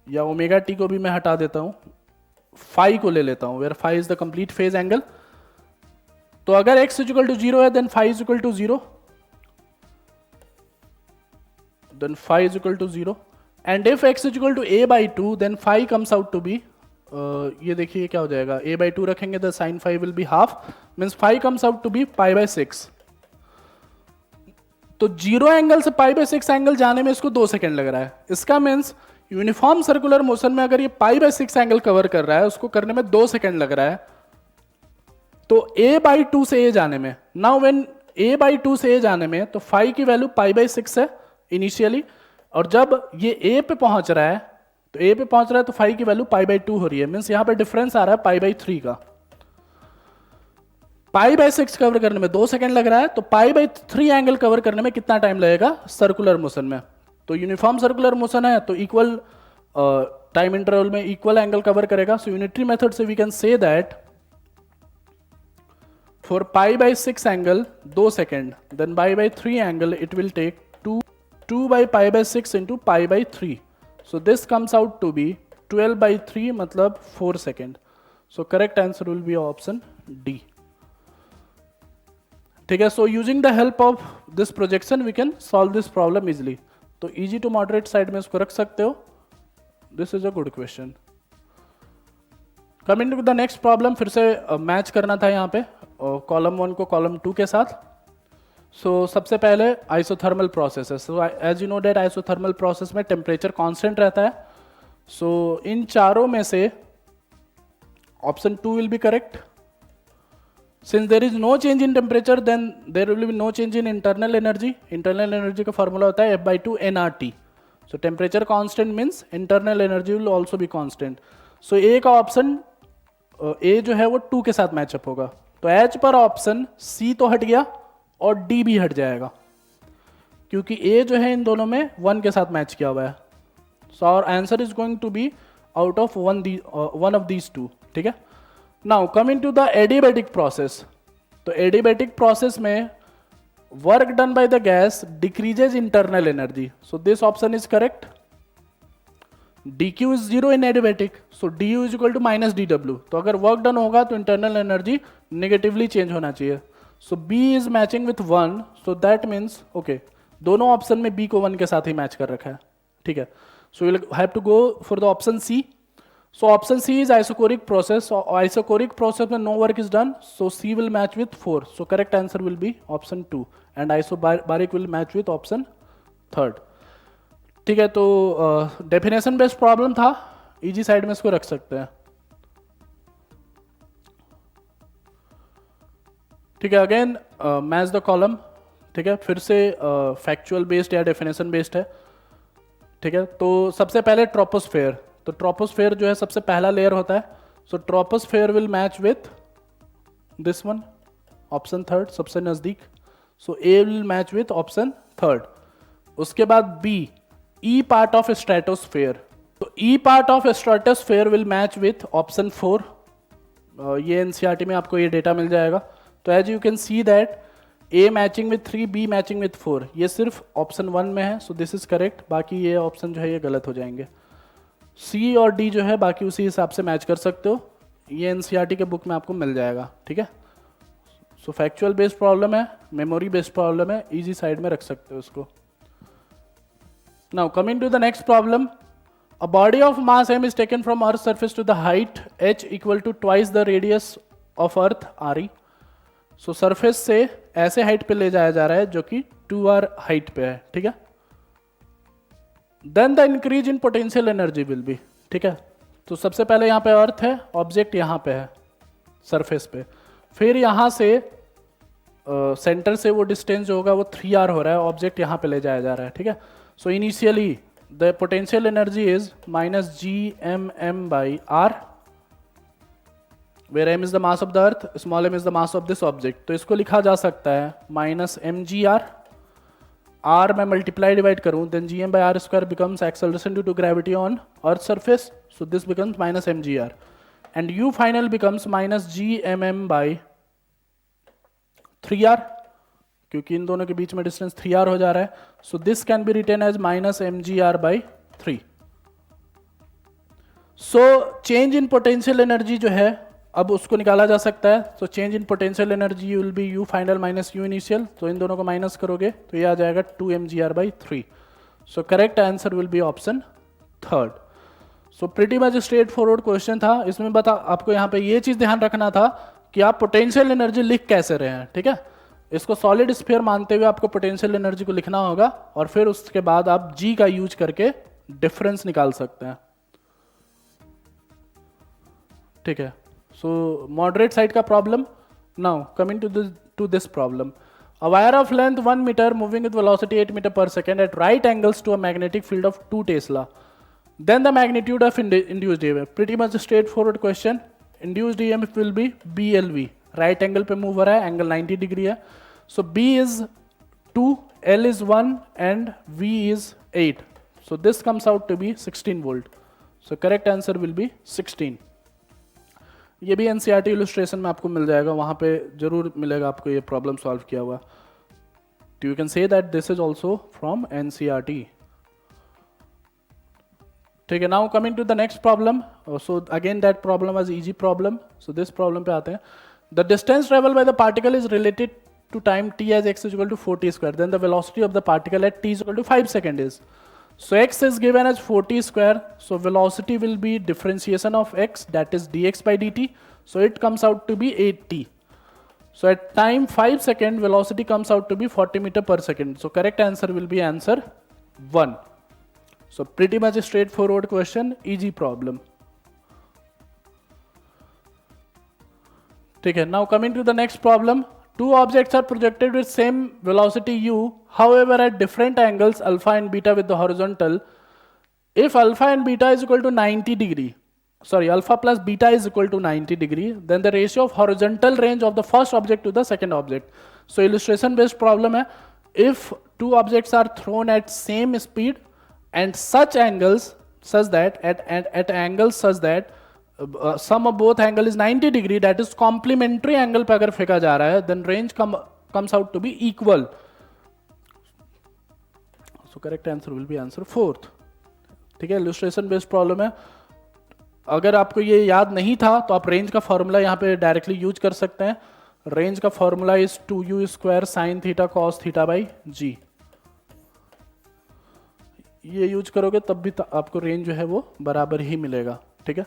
या ओमेगा टी को भी मैं हटा देता हूं, फाई को ले लेता हूं, where phi is the complete phase angle. तो अगर x इक्वल टू 0 है then phi is equal to 0, then phi is equal to 0, and if x is equal to a/2 then phi comes out to be ये देखिए क्या हो जाएगा, a/2 रखेंगे तो sin phi will be half, means phi comes out to be pi/6। तो 0 एंगल से pi/6 एंगल जाने में इसको 2 सेकेंड लग रहा है। इसका मीन्स यूनिफॉर्म सर्कुलर मोशन में अगर ये pi/6 एंगल कवर कर रहा है, उसको करने में 2 सेकेंड लग रहा है। तो a/2 से a जाने में, नाउ व्हेन a/2 से a जाने में, तो phi की वैल्यू pi/6 है इनिशियली, और जब ये a पे पहुंच रहा है, तो a पे पहुंच रहा है तो phi की वैल्यू pi/2 हो रही है। मीन्स यहां पे डिफरेंस आ रहा है pi/3 का। pi/6 कवर करने में 2 सेकंड लग रहा है, तो pi/3 एंगल कवर करने में कितना टाइम लगेगा सर्कुलर मोशन में। तो यूनिफॉर्म सर्कुलर मोशन है तो इक्वल टाइम इंटरवल में इक्वल एंगल कवर करेगा। सो यूनिटरी मेथड से we can say that for pi/6 angle 2 second, then pi/3 angle it will take 2 by pi/6 into pi/3, so this comes out to be 12/3 मतलब 4 second. So correct answer will be option D, ठीक है। So using the help of this projection we can solve this problem easily. तो इजी टू मॉडरेट साइड में इसको रख सकते हो। This is a good question. Coming to the next problem, फिर से मैच करना था यहाँ पे कॉलम 1 को कॉलम 2 के साथ। सो सबसे पहले आइसोथर्मल प्रोसेस है। So as you know that isothermal process में टेम्परेचर कांस्टेंट रहता है। सो इन चारों में से option 2 will be correct. Since there is no change in temperature then there will be no change in internal energy. Internal energy का फॉर्मूला होता है F/2 nRT। So temperature constant means internal energy will also be constant. So A का ऑप्शन ए जो है वो 2 के साथ मैचअप होगा। तो एच पर ऑप्शन सी तो हट गया और डी भी हट जाएगा, क्योंकि ए जो है इन दोनों में 1 के साथ मैच किया हुआ है। So our answer is going to be out of one of these two, ठीक है। Now coming to the adiabatic process. तो एडियाबैटिक प्रोसेस में work done by the gas decreases internal energy. So this option is correct. dq is 0 in adiabatic, so du is equal to -dw। तो अगर वर्क डन होगा तो इंटरनल एनर्जी नेगेटिवली चेंज होना चाहिए। सो B is matching with 1, so that means okay, दोनों ऑप्शन में B को 1 के साथ ही मैच कर रखा है, ठीक है। So will have to go for the option C। So option C is isochoric process. Isochoric process में no work is done, so C will match with 4। So correct answer will be option 2 and isobaric will match with option 3, ठीक है। तो डेफिनेशन बेस्ड प्रॉब्लम था, इजी साइड में इसको रख सकते हैं, ठीक है। अगेन मैच द कॉलम, ठीक है। फिर से फैक्चुअल बेस्ड या डेफिनेशन बेस्ड है, ठीक है। तो सबसे पहले ट्रोपोस्फेयर। तो ट्रोपोस्फेयर जो है सबसे पहला लेयर होता है। So troposphere will match with this one, option 3 सबसे नजदीक। So A will match with option 3। उसके बाद B, E part of stratosphere. तो E part of stratosphere will match with option 4। ये एनसीईआरटी में आपको ये डेटा मिल जाएगा। तो as you can see that A matching with 3, B matching with 4, ये सिर्फ ऑप्शन 1 में है। सो दिस इज करेक्ट, बाकी ये ऑप्शन जो है ये गलत हो जाएंगे। सी और डी जो है बाकी उसी हिसाब से मैच कर सकते हो, ये एनसीईआरटी के बुक में आपको मिल जाएगा, ठीक है। सो फैक्चुअल बेस्ड प्रॉब्लम है, मेमोरी बेस्ड प्रॉब्लम है, इजी साइड में रख सकते हो इसको। Now coming to the next problem. A body of mass m is taken from earth surface to the height h equal to twice the radius of earth re। So surface से ऐसे हाइट पे ले जाया जा रहा है जो कि 2r हाइट पे है, ठीक है। Then the increase in potential energy will be, ठीक है। तो सबसे पहले यहाँ पे अर्थ है, ऑब्जेक्ट यहाँ पे है सरफेस पे, फिर यहाँ से सेंटर से वो डिस्टेंस जो होगा वो 3r हो रहा है, ऑब्जेक्ट यहाँ पे ले जाया जा रहा है, ठीक है। So initially the potential energy is -gmm/r, where m is the mass of the earth, small m is the mass of this object। तो इसको लिखा जा सकता है -mgr, r में मल्टीप्लाई डिवाइड करूं then gm/r² becomes acceleration due to gravity on earth surface, so this becomes -mgr। and u final becomes minus gmm by 3r, क्योंकि इन दोनों के बीच में डिस्टेंस 3r हो जा रहा है. So this can be written as minus mgr by 3. So change in potential energy जो है अब उसको निकाला जा सकता है. तो change in potential energy will be u final minus u initial. तो इन दोनों को माइनस करोगे तो ये आ जाएगा 2 mgr by 3. So correct answer will be option third. So pretty much straight forward question था. इसमें बता आपको यहाँ पे ये चीज ध्यान रखना था कि आप पोटेंशियल एनर्जी लिख कैसे रहे हैं. ठीक है, इसको सॉलिड स्फीयर मानते हुए आपको पोटेंशियल एनर्जी को लिखना होगा और फिर उसके बाद आप जी का यूज करके डिफरेंस निकाल सकते हैं. ठीक है, सो मॉडरेट साइड का problem. Now coming to this problem. A wire of length 1 meter moving with velocity 8 meter per second at right angles to a magnetic field of 2 Tesla. Then the magnitude of induced EMF. Pretty much a straightforward question. Induced EMF will be BLV. Right angle पे move हो रहा है, angle 90 degree है. So B is 2, L is 1 and V is 8. So this comes out to be 16 volt. So correct answer will be 16. ये भी NCERT इलस्ट्रेशन में आपको मिल जाएगा, वहाँ पे जरूर मिलेगा आपको ये प्रॉब्लम सॉल्व किया हुआ. तो you can say that this is also from NCERT. ठीक है, now coming to the next problem. So again that problem was easy problem. So this problem पे आते हैं. The distance travel by the particle is related to time t as x is equal to 4t square. Then the velocity of the particle at t is equal to 5 seconds is. So x is given as 4t square. So velocity will be differentiation of x, that is dx by dt. So it comes out to be 8t. So at time 5 second velocity comes out to be 40 meter per second. So correct answer will be answer 1. So pretty much a straightforward question, easy problem. ठीक है, now coming to the next problem. Two objects are projected with same velocity u, however at different angles alpha and beta with the horizontal. If alpha and beta is equal to 90 degree, sorry, alpha plus beta is equal to 90 degree, then the ratio of horizontal range of the first object to the second object. So illustration based problem है. If two objects are thrown at same speed and such angles such that at angles such that sum of both angle is 90 degree, that is complementary angle पे अगर फेंका जा रहा है, then range comes out to be equal. So correct answer will be answer 4th. ठीक है, illustration based problem है. अगर आपको ये याद नहीं था तो आप रेंज का फॉर्मूला यहाँ पे डायरेक्टली यूज कर सकते हैं. रेंज का formula is 2u square sine theta cos theta by G. ये यूज करोगे तब भी आपको रेंज जो है वो बराबर ही मिलेगा. ठीक है,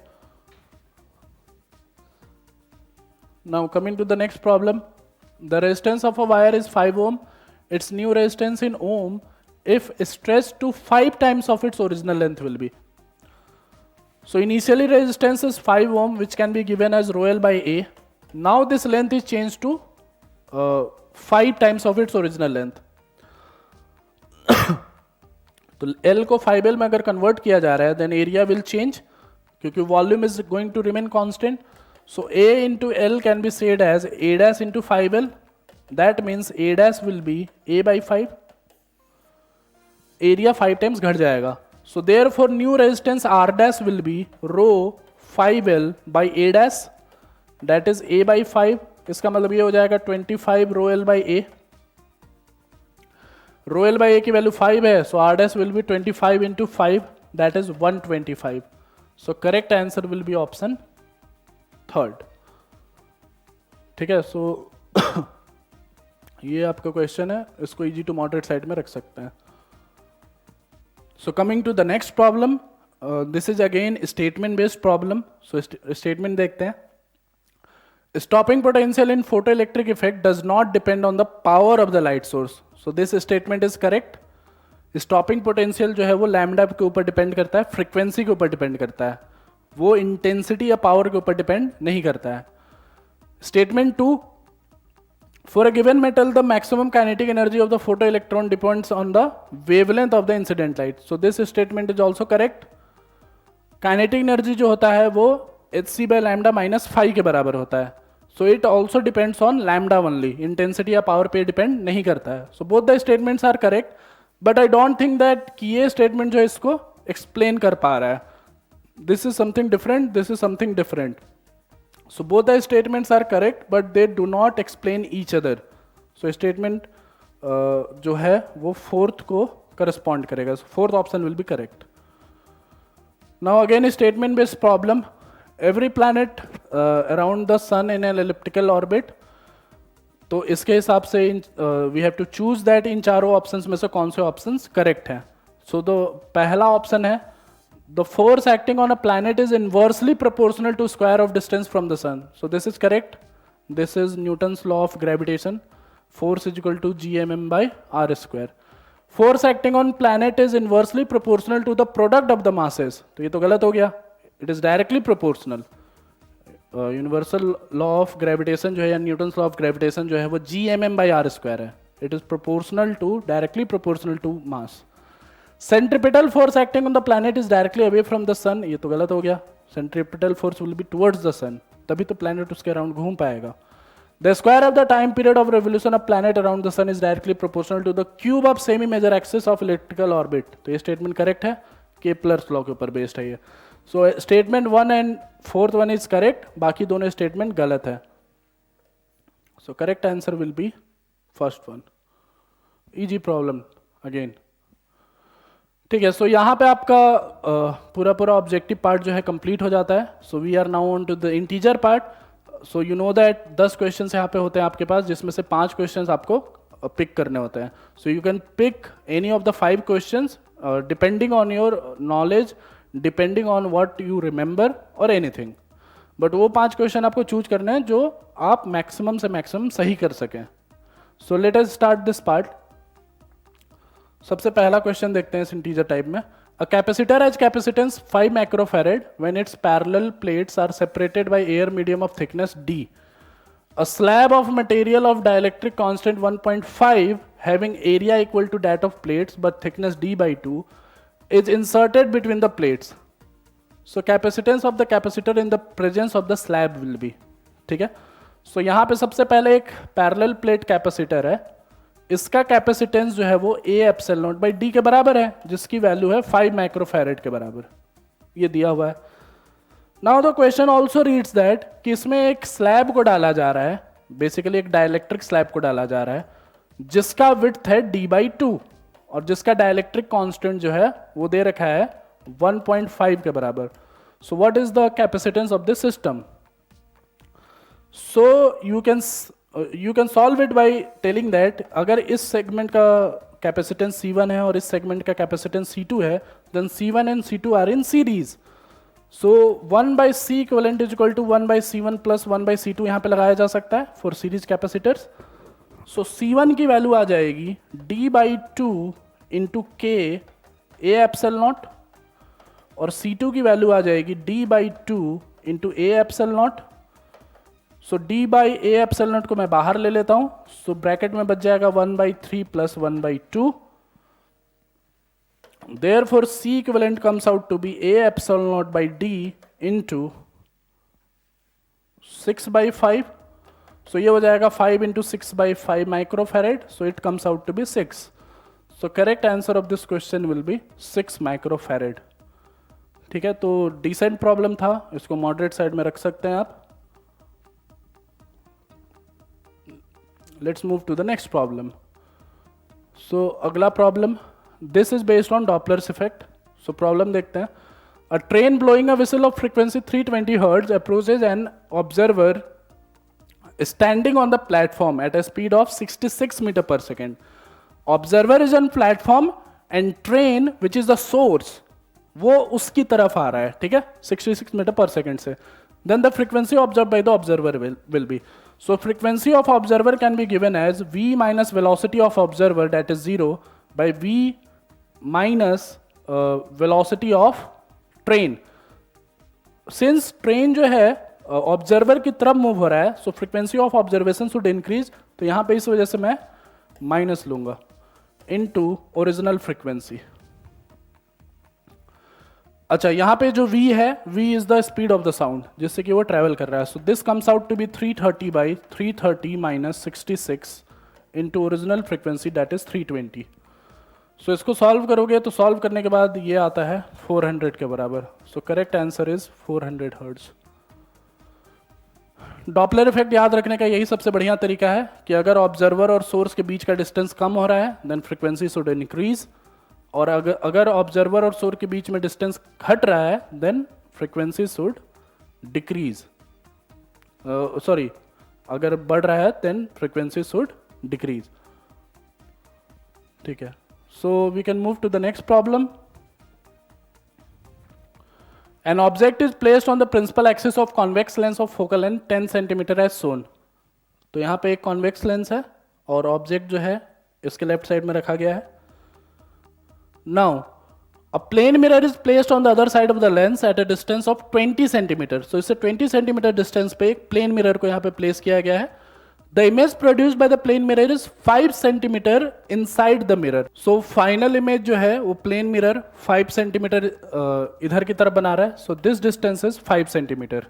now coming to the next problem. The resistance of a wire is 5 ohm. Its new resistance in ohm if stretched to 5 times of its original length will be. So initially resistance is 5 ohm which can be given as rho L by A. Now this length is changed to 5 times of its original length. तो L को 5L में अगर कन्वर्ट किया जा रहा है then area will change क्योंकि volume is going to remain constant. So A into L can be said as A dash into 5L. That means A dash will be A by 5. Area 5 times घट जाएगा. So therefore new resistance R dash will be rho 5L by A dash. That is A by 5. इसका मतलब ये हो जाएगा 25 rho L by A. Rho L by A की वैल्यू 5 है. So R dash will be 25 into 5. That is 125. So correct answer will be option 3rd. ठीक है, सो ये आपका क्वेश्चन है, इसको इजी टू मॉडरेट साइड में रख सकते हैं. So coming to the next problem. This is again statement based problem. So statement देखते हैं. Stopping potential in photo electric effect does not depend on the power of the light source. So this statement is correct. Stopping potential जो है वो लैम्डा के ऊपर डिपेंड करता है, फ्रीक्वेंसी के ऊपर डिपेंड करता है, वो इंटेंसिटी या पावर के ऊपर डिपेंड नहीं करता है. Statement 2. For a given metal the maximum kinetic energy of the photo electron depends on the wavelength of the incident light. So this statement is also correct. Kinetic energy जो होता है वो hc by लैम्डा माइनस 5 के बराबर होता है. So it also depends on lambda only, intensity या पावर पे डिपेंड नहीं करता है. So both the statements are correct, but I don't think that कि ये स्टेटमेंट जो है इसको एक्सप्लेन कर पा रहा है. This is something different, this is something different. So both the statements are correct, but they do not explain each other. So statement जो है वो fourth को correspond करेगा. So fourth option will be correct. Now again statement based problem. Every planet around the sun in an elliptical orbit. तो इसके हिसाब से we have to choose that इन चारों ऑप्शंस में से कौन से ऑप्शंस करेक्ट हैं. सो द पहला ऑप्शन है the force acting on a planet is inversely proportional to square of distance from the sun. So this is correct. This is Newton's law of gravitation. Force is equal to GMM by R square. Force acting on planet is inversely proportional to the product of the masses. तो ये तो गलत हो गया. It is directly proportional. Universal law of gravitation जो है या न्यूटन्स लॉ ऑफ ग्रेविटेशन जो है वो GMM by R square है. It is proportional to directly proportional to mass. Centripetal force acting on the planet is directly away from the sun. ये तो गलत हो गया. Centripetal force will be towards the sun, तभी तो प्लैनेट उसके अराउंड घूम पाएगा. The square of the time period of revolution of planet around the sun is directly proportional to the cube of semi major axis of electrical orbit. तो ये स्टेटमेंट करेक्ट है. केपलर्स लॉ के ऊपर बेस्ड है ये. So statement 1 and 4th one is correct. बाकी दोनों स्टेटमेंट गलत है. So correct answer will B first one. Easy problem again. ठीक है. सो यहाँ पे आपका पूरा ऑब्जेक्टिव पार्ट जो है कंप्लीट हो जाता है. So we are now on to the integer part. So you know that 10 question यहाँ पे होते हैं आपके पास, जिसमें से 5 क्वेश्चन आपको पिक करने होते हैं. So you can pick any of the 5 question depending on your knowledge, depending on what you remember और एनीथिंग. बट वो 5 क्वेश्चन आपको चूज करने हैं जो आप मैक्सिमम से मैक्सिमम सही कर सकें. So let us start this part. सबसे पहला क्वेश्चन देखते हैं इस इंटीजर टाइप में. A capacitor has capacitance 5 microfarad when it's parallel plates are separated by air medium of thickness D. A slab of material of dielectric constant 1.5 having area equal to that of plates but thickness D by 2 is inserted between the plates. So capacitance of the capacitor in the presence of the slab will be. ठीक है. So यहाँ पे सबसे पहले एक parallel plate capacitor है. इसका कैपेसिटेंस जो है वो A epsilon not by D के बराबर है, जिसकी वैल्यू है 5 माइक्रोफैरेड के बराबर. ये दिया हुआ है. Now the question also reads that कि इसमें एक स्लैब को डाला जा रहा है, बेसिकली एक डाइलेक्ट्रिक स्लैब को डाला जा रहा है, जिसका विड्थ है D/2 और जिसका डाइलेक्ट्रिक कांस्टेंट जो है वो दे रखा है 1.5 के बराबर. So what is the capacitance of this system? So you can solve it by telling that अगर इस सेगमेंट का कैपेसिटेंस C1 है और इस सेगमेंट का कैपेसिटेंस C2 है, then C1 and C2 are in series. So 1/C equivalent is equal to 1/C1 plus 1/C2 यहाँ पे लगाया जा सकता है for series capacitors. So C1 की वैल्यू आ जाएगी D/2 into K A epsilon not और C2 की वैल्यू आ जाएगी D/2 into A epsilon not. So D/A epsilon not को मैं बाहर ले लेता हूँ. सो ब्रैकेट में बच जाएगा 1/3 plus 1/2. Therefore, C equivalent comes out to be A epsilon naught by D into 6/5. So ये हो जाएगा 5 into 6/5 microfarad. So it comes out to be 6. So correct answer of this question will be 6 microfarad. ठीक है. तो decent problem था, इसको moderate side में रख सकते हैं आप. Let's move to the next problem. So अगला problem. This is based on Doppler's effect. So problem देखते हैं. A train blowing a whistle of frequency 320 Hz approaches an observer standing on the platform at a speed of 66 meter per second. Observer is on platform and train, which is the source, वो उसकी तरफ आ रहा है. ठीक है. 66 meter per second से. Then the frequency observed by the observer will be. So frequency of observer can be given as v minus velocity of observer, that is 0, by v minus velocity of train. Since train जो है ऑब्जर्वर की तरफ मूव हो रहा है, so frequency of observation should increase. तो यहाँ पे इस वजह से मैं माइनस लूंगा into original frequency. अच्छा, यहाँ पे जो v है, v is the speed of the sound, जिससे कि वो ट्रेवल कर रहा है. So this comes out to be 330 by 330 minus 66 into original frequency, that is 320. सो इसको सॉल्व करोगे तो सॉल्व करने के बाद ये आता है 400 के बराबर. सो correct answer is 400 hertz. Doppler effect याद रखने का यही सबसे बढ़िया तरीका है कि अगर ऑब्जर्वर और सोर्स के बीच का डिस्टेंस कम हो रहा है देन फ्रीक्वेंसी शुड इंक्रीज, और अगर ऑब्जर्वर और सोर्स के बीच में डिस्टेंस घट रहा है then frequency should decrease, sorry अगर बढ़ रहा है देन फ्रीक्वेंसी शुड डिक्रीज। ठीक है, so we can move to the next problem. An object is placed on the principal axis of convex lens of focal length 10 cm as shown। तो यहाँ पे एक कॉन्वेक्स लेंस है और ऑब्जेक्ट जो है इसके लेफ्ट साइड में रखा गया है। Now a plane mirror is placed on the other side of the lens at a distance of 20 centimetre. So इससे 20 सेंटीमीटर डिस्टेंस पे एक प्लेन मिरर को यहाँ पे प्लेस किया गया है। The image produced by the plane mirror is 5 centimetre inside the mirror. So final image जो है वो प्लेन मिरर 5 सेंटीमीटर इधर की तरफ बना रहा है। So this distance is 5 centimetre.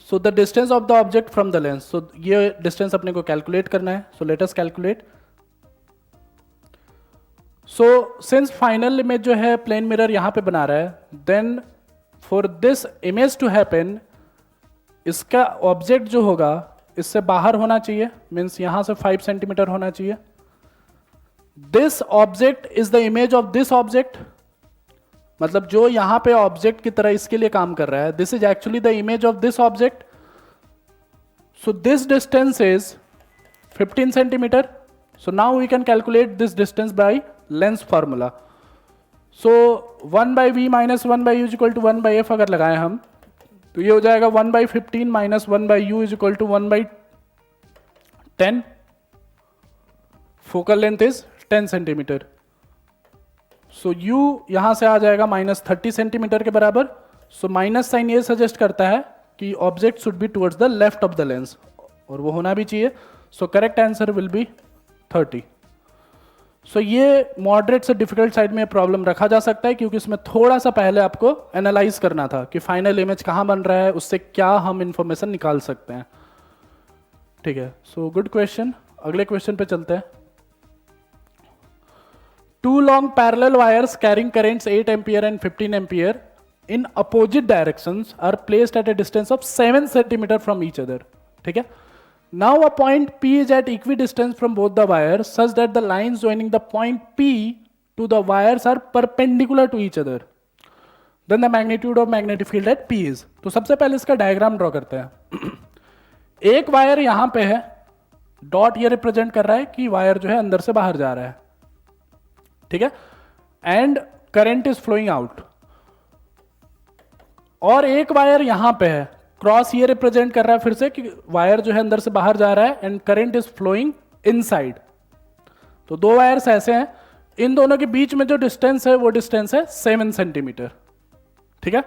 So the distance of the object from the lens, so ये डिस्टेंस अपने को कैलकुलेट करना है। So let us calculate. So since final image जो है प्लेन मिरर यहां पे बना रहा है, then for this image to happen इसका ऑब्जेक्ट जो होगा इससे बाहर होना चाहिए, मीन्स यहां से 5 सेंटीमीटर होना चाहिए। This object is the image of this object, मतलब जो यहां पे ऑब्जेक्ट की तरह इसके लिए काम कर रहा है, this is actually the image of this object. So this distance is 15 centimetre. So now we can calculate this distance by lens formula. So 1/v minus 1/u is equal to 1/f अगर लगाएं हम तो ये हो जाएगा 1/15 minus 1/u is equal to 1/10। Focal length is 10 centimetre. So u यहां से आ जाएगा -30 सेंटीमीटर के बराबर। सो माइनस साइन ये सजेस्ट करता है कि object should be towards the left of the lens, और वो होना भी चाहिए। सो करेक्ट आंसर विल बी 30। सो ये मॉडरेट से डिफिकल्ट साइड में प्रॉब्लम रखा जा सकता है क्योंकि इसमें थोड़ा सा पहले आपको एनालाइज करना था कि फाइनल इमेज कहाँ बन रहा है, उससे क्या हम इंफॉर्मेशन निकाल सकते हैं। ठीक है, सो गुड क्वेश्चन। अगले क्वेश्चन पे चलते हैं। 2 long parallel wires carrying currents 8 ampere and 15 ampere in opposite directions are placed at a distance of 7 centimeter from each other। ठीक है, now a point P is at equidistance from both the wires such that the lines joining the point P to the wires are perpendicular to each other, then the magnitude of magnetic field at P is। तो सबसे पहले इसका डायग्राम ड्रॉ करते हैं। एक वायर यहां पे है, डॉट ये रिप्रेजेंट कर रहा है कि वायर जो है अंदर से बाहर जा रहा है। ठीक है, and current is flowing out. और एक वायर यहां पे है, क्रॉस ये रिप्रेजेंट कर रहा है फिर से कि वायर जो है अंदर से बाहर जा रहा है and current is flowing inside. तो 2 वायर्स ऐसे हैं, इन दोनों के बीच में जो डिस्टेंस है वो डिस्टेंस है 7 सेंटीमीटर। ठीक है,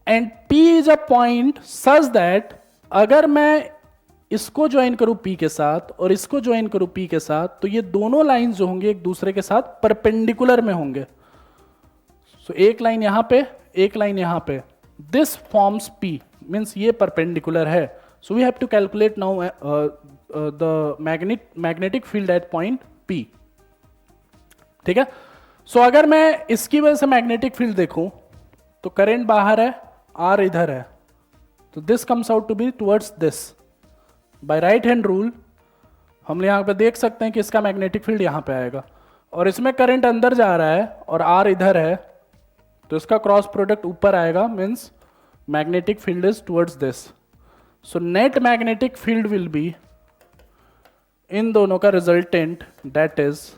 and P is a point such that अगर मैं इसको ज्वाइन करूं P के साथ और इसको ज्वाइन करूं P के साथ, तो ये दोनों लाइंस जो होंगे एक दूसरे के साथ परपेंडिकुलर में होंगे। सो एक लाइन यहां पे, एक लाइन यहां पे, दिस फॉर्म्स P, मीन्स ये परपेंडिकुलर है। So we have to calculate now the magnetic field at point P। ठीक है, सो अगर मैं इसकी वजह से मैग्नेटिक फील्ड देखूं तो करंट बाहर है, R इधर है, तो this comes out to be towards this. By right hand rule हम यहां पे देख सकते हैं कि इसका मैग्नेटिक फील्ड यहां पे आएगा, और इसमें करंट अंदर जा रहा है और R इधर है, तो इसका क्रॉस प्रोडक्ट ऊपर आएगा, means magnetic field is towards this। so net magnetic field will be इन दोनों का resultant, that is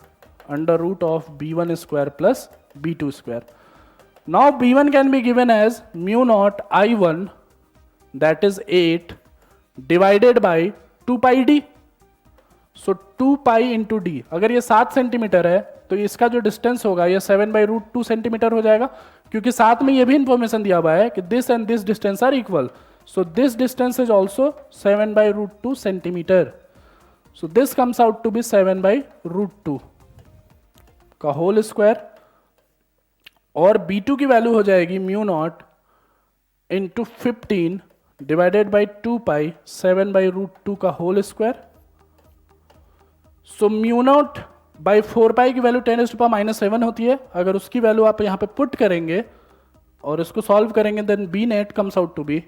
under root of b1 square plus b2 square। now b1 can be given as mu naught I1, that is 8 divided by 2 pi d। so 2 pi into d, अगर ये 7 सेंटीमीटर है तो इसका जो डिस्टेंस होगा ये 7/√2 सेंटीमीटर हो जाएगा, क्योंकि साथ में ये भी इंफॉर्मेशन दिया हुआ है कि this and this distance are equal. So this distance is also 7/√2 centimetre. So this comes out to be 7/√2 का होल स्क्वायर, और B2 की वैल्यू हो जाएगी mu naught into 15 divided by 2 pi 7/√2 का whole square. So mu naught by 4 pi की वैल्यू 10⁻⁻7 होती है। अगर उसकी वैल्यू आप यहां पे पुट करेंगे और इसको सॉल्व करेंगे, then B net comes out to be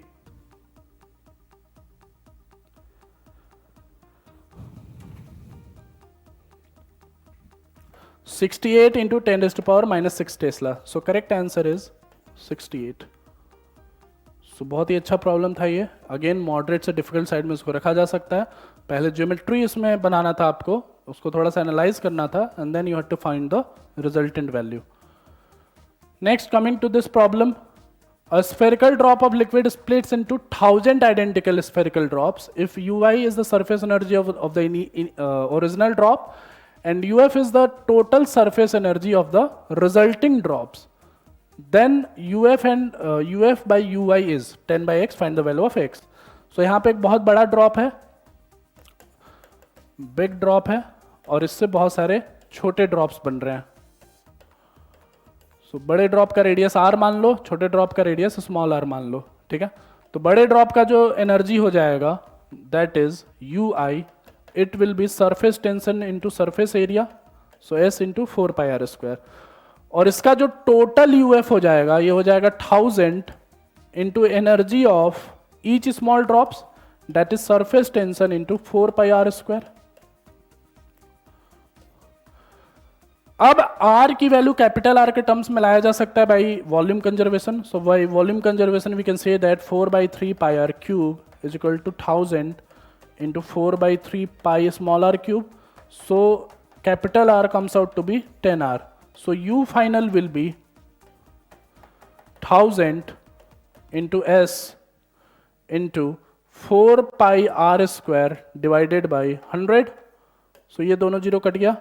68 into 10 raised to power minus 6 tesla. So correct answer is 68. So बहुत ही अच्छा प्रॉब्लम था ये. अगेन मॉडरेट से डिफिकल्ट साइड में इसको रखा जा सकता है. पहले ज्योमेट्री इसमें बनाना था आपको, उसको थोड़ा सा एनालाइज करना था, and then you have to find the resultant value. Next, coming to this problem. A spherical drop of liquid splits into 1000 identical spherical drops. If Ui is the surface energy of the original drop, and UF is the total surface energy of the resulting drops, then UF and UF by UI is 10 by x. Find the value of x. So यहाँ पे एक बहुत बड़ा ड्रॉप है, बिग ड्रॉप है, और इससे बहुत सारे छोटे ड्रॉप्स बन रहे हैं. तो बड़े ड्रॉप का रेडियस r मान लो, छोटे ड्रॉप का रेडियस स्मॉल r मान लो. ठीक है, तो बड़े ड्रॉप का जो एनर्जी हो जाएगा that is UI, it will B surface tension into surface area, so S into 4 pi r square. और इसका जो टोटल UF हो जाएगा ये हो जाएगा 1000 into energy of each small drops, that is surface tension into 4 pi r square. अब R की वैल्यू कैपिटल R के टर्म्स में लाया जा सकता है by volume conservation. So by volume conservation we can say that 4/3 pi r cube is equal to 1000 into 4/3 pi small r cube. So capital R comes out to be 10R. So U final will B 1000 into S into 4 pi r square divided by 100. सो ये दोनों जीरो कट गया.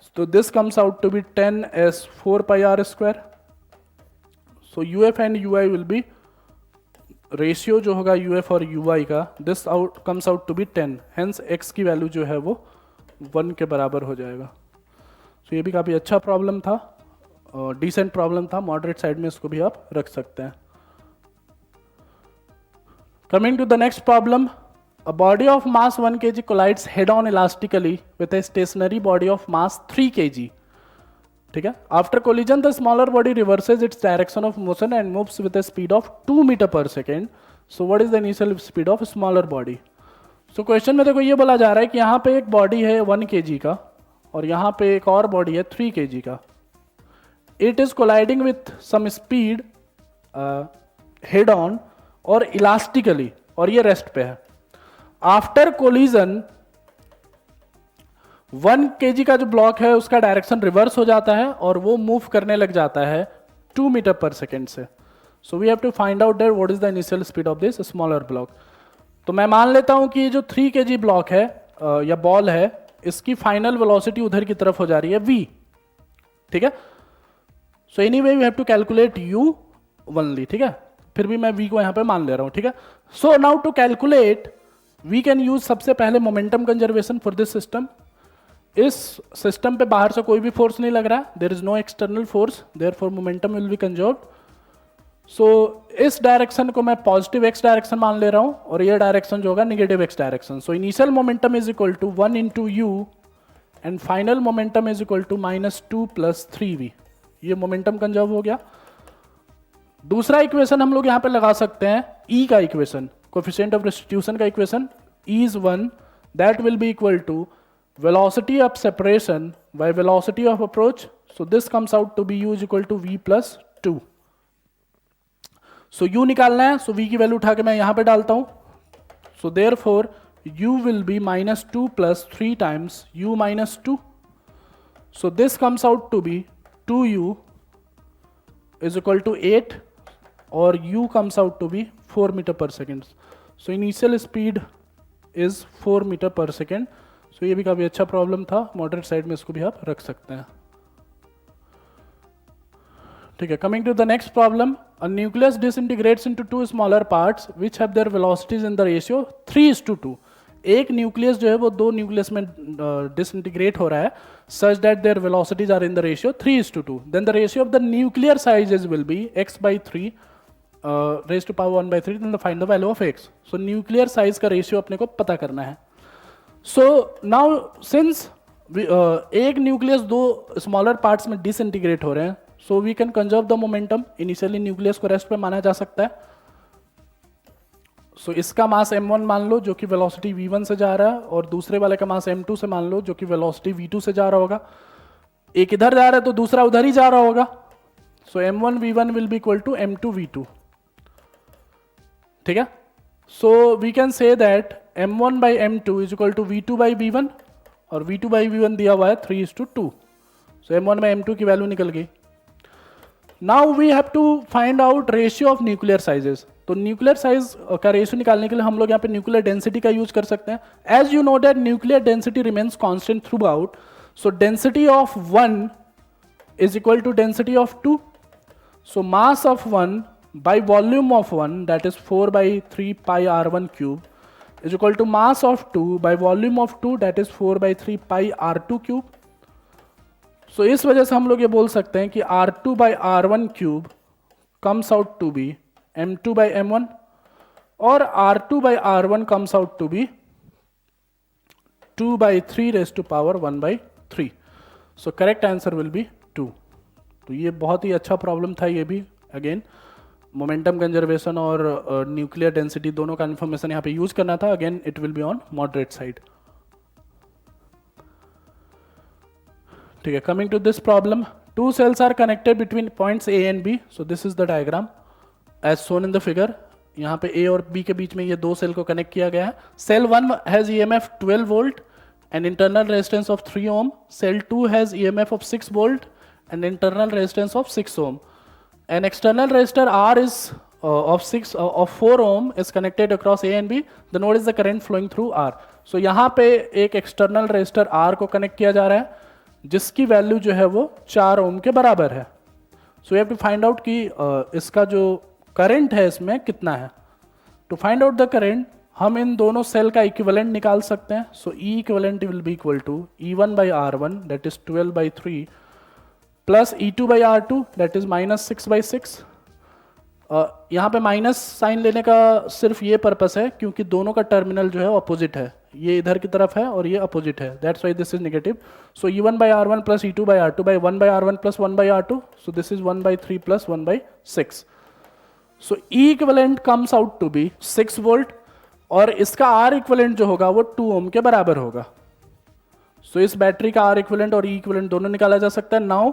So this comes out to be 10s 4 pi r square. So UF and UI will be ratio जो होगा UF और UI का, this out comes out to be 10. Hence x की वैल्यू जो है वो 1 के बराबर हो जाएगा. So ये भी काफ़ी अच्छा प्रॉब्लम था, डिसेंट प्रॉब्लम था. मॉडरेट साइड में इसको भी आप रख सकते हैं. Coming to the next problem. A body of mass 1 kg collides head-on elastically with a stationary body of mass 3 kg. ठीक है. After collision, the smaller body reverses its direction of motion and moves with a speed of 2 meter per second. So what is the initial speed of smaller body? So question में देखो ये बोला जा रहा है कि यहाँ पे एक बॉडी है 1 kg का और यहाँ पे एक और बॉडी है 3 kg का. It is colliding with some speed head-on और elastically, और ये रेस्ट पे है. आफ्टर कोलिजन 1 kg का जो ब्लॉक है उसका डायरेक्शन रिवर्स हो जाता है और वो मूव करने लग जाता है 2 मीटर पर सेकेंड से. So we have to find out that what is the initial speed of this smaller block. तो मैं मान लेता हूं कि ये जो 3 kg ब्लॉक है या बॉल है, इसकी फाइनल वेलोसिटी उधर की तरफ हो जा रही है v. ठीक है. So anyway we have to calculate u only. ठीक है, फिर भी मैं v को यहां पे मान ले रहा हूं. ठीक है. So now to calculate we can use सबसे पहले momentum conservation for this system. इस सिस्टम पे बाहर से कोई भी फोर्स नहीं लग रहा है, there is no external force, therefore momentum will be conserved. So इस डायरेक्शन को मैं पॉजिटिव एक्स डायरेक्शन मान ले रहा हूं और ये डायरेक्शन जो होगा negative X direction. So initial momentum is equal to 1 into u and final momentum is equal to -2 + 3v. ये मोमेंटम कंजर्व हो गया. दूसरा इक्वेशन हम लोग यहां पे लगा सकते हैं E का इक्वेशन, कोएफिशिएंट ऑफ रेस्टिट्यूशन का equation. E is 1, that will be equal to velocity of separation by velocity of approach. So this comes out to be u is equal to v plus 2. So u निकालना है, so v की वैल्यू उठा के मैं यहां पे डालता हूं. So therefore u will be -2 plus 3 times u minus 2. So this comes out to be 2u is equal to 8 और u comes out to be 4 meter per second. So initial speed is 4 meter per second. So ये भी काफी अच्छा प्रॉब्लम था, मॉडरेट साइड में इसको भी आप रख सकते हैं. ठीक है. Coming to the next problem. A nucleus disintegrates into 2 smaller parts which have their velocities in the ratio 3:2. एक न्यूक्लियस जो है वो 2 न्यूक्लियस में डिसइंटीग्रेट हो रहा है such that their velocities are in the ratio 3:2. Then the ratio of the nuclear sizes will be x/3 raised to power 1/3. Then find the value of x. So nuclear size का ratio अपने को पता करना है. So now since एक न्यूक्लियस 2 स्मॉलर पार्ट्स में डिसइंटीग्रेट हो रहे हैं, so we can conserve the momentum. Initially nucleus को रेस्ट पे माना जा सकता है. So इसका मास m1 मान लो जो कि वेलोसिटी v1 से जा रहा है, और दूसरे वाले का मास m2 से मान लो जो कि वेलोसिटी v2 से जा रहा होगा. एक इधर जा रहा है तो दूसरा उधर ही जा रहा होगा. सो m1v1 will be equal to m2v2. ठीक है. So we can say that m1 by m2 is equal to v2 by v1, और v2 बाई v1 दिया हुआ है 3:2. सो m1 बाई m2 की वैल्यू निकल गई. Now we have to find out ratio of nuclear sizes. तो न्यूक्लियर साइज का रेशियो निकालने के लिए हम लोग यहाँ पे न्यूक्लियर डेंसिटी का यूज कर सकते हैं. As you know that nuclear density remains constant throughout. So density of 1 is equal to density of 2. So mass of 1 by volume of 1, that is 4 by 3 pi r1 cube is equal to mass of 2 by volume of 2, that is 4 by 3 pi r2 cube. So इस वजह से हम लोग ये बोल सकते हैं कि r2 by r1 cube comes out to be m2 by m1, और r2 by r1 comes out to be 2 by 3 raised to power 1 by 3. So correct answer will be 2. तो ये बहुत ही अच्छा प्रॉब्लम था. ये भी अगेन मोमेंटम कंजर्वेशन और न्यूक्लियर डेंसिटी दोनों का इन्फॉर्मेशन यहाँ पे यूज करना था. Again it will be on moderate side. ठीक है. Coming to this problem, 2 cells are connected between points A and B. So this is the diagram as shown in the figure. यहाँ पे A और B के बीच में ये 2 सेल को कनेक्ट किया गया है. Cell 1 has EMF 12 volt and internal resistance of 3 ohm. Cell 2 has EMF of 6 volt and internal resistance of 6 ohm. An external resistor R is of 4 ohm is connected across A and B. The node is the current flowing through R. So यहाँ पे एक external resistor R को कनेक्ट किया जा रहा है जिसकी वैल्यू जो है वो 4 ohm के बराबर है. So you have to find out कि इसका जो करंट है इसमें कितना है. To find out the current हम इन दोनों सेल का इक्विवेलेंट निकाल सकते हैं. So E equivalent will be equal to E1 by R1, that is 12 by 3 plus E2 by R2, that is -6 by 6. यहाँ पे माइनस साइन लेने का सिर्फ ये पर्पस है क्योंकि दोनों का टर्मिनल जो है अपोजिट है. ये इधर की तरफ है और ये अपोजिट है. That's why this is negative. So E1 by R1 plus E2 by R2 by 1 by R1 plus 1 by R2. So this is 1 by 3 plus 1 by 6. So E equivalent comes out to be 6 volt और इसका R इक्विवेलेंट जो होगा वो 2 ohm के बराबर होगा. सो इस बैटरी का R इक्विवेलेंट और E इक्विवेलेंट दोनों निकाला जा सकता है. Now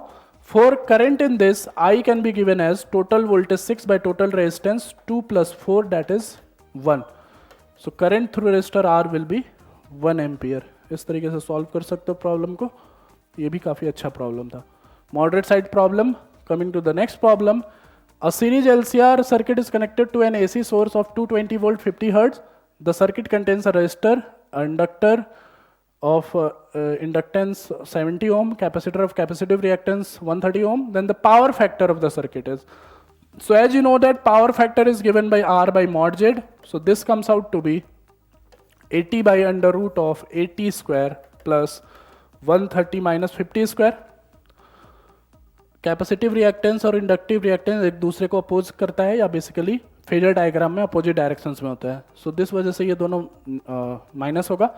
for current in this, I can be given as total voltage 6 by total resistance 2 plus 4, that is 1. So current through resistor R will be 1 ampere. इस तरीके से सॉल्व कर सकते हो प्रॉब्लम को. ये भी काफ़ी अच्छा प्रॉब्लम था. Moderate side problem. Coming to the next problem, a series LCR circuit is connected to an AC source of 220 volt 50 hertz. The circuit contains a resistor, inductor of inductance 70 ohm, capacitor of capacitive reactance 130 ohm. Then the power factor of the circuit is, so as you know that power factor is given by R by mod Z. So this comes out to be 80 by under root of 80 square plus 130 minus 50 square. Capacitive reactance और इंडक्टिव रिएक्टेंस एक दूसरे को अपोज करता है या बेसिकली फेजर डायग्राम में अपोजिट डायरेक्शंस में होता है. सो दिस वजह से ये दोनों माइनस होगा.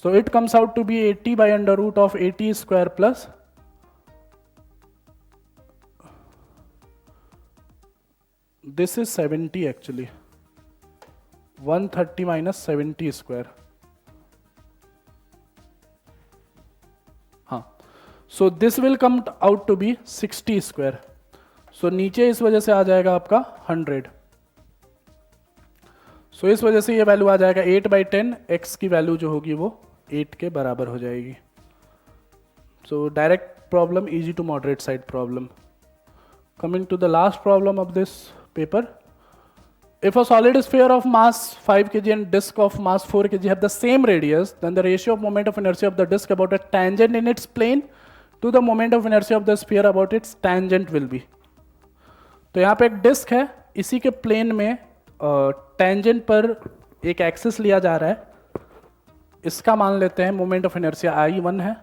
So it comes out to be 80 by under root of 80 square plus this is 70 actually, 130 minus 70 square. हाँ, so this will come out to be 60 square. So नीचे इस वजह से आ जाएगा आपका 100. So इस वजह से ये वैल्यू आ जाएगा 8 by 10. x की वैल्यू जो होगी वो 8 के बराबर हो जाएगी. So direct problem, easy to moderate side problem. Coming to the last problem of this paper, if a solid sphere of mass 5 kg and disk of mass 4 kg have the same radius, then the ratio of moment of inertia of the disk about a tangent in its plane to the moment of inertia of the sphere about its tangent will be. तो यहाँ पे एक डिस्क है, इसी के प्लेन में टेंजेंट पर एक एक्सिस लिया जा रहा है. इसका मान लेते हैं मोमेंट ऑफ इनर्शिया I1 है.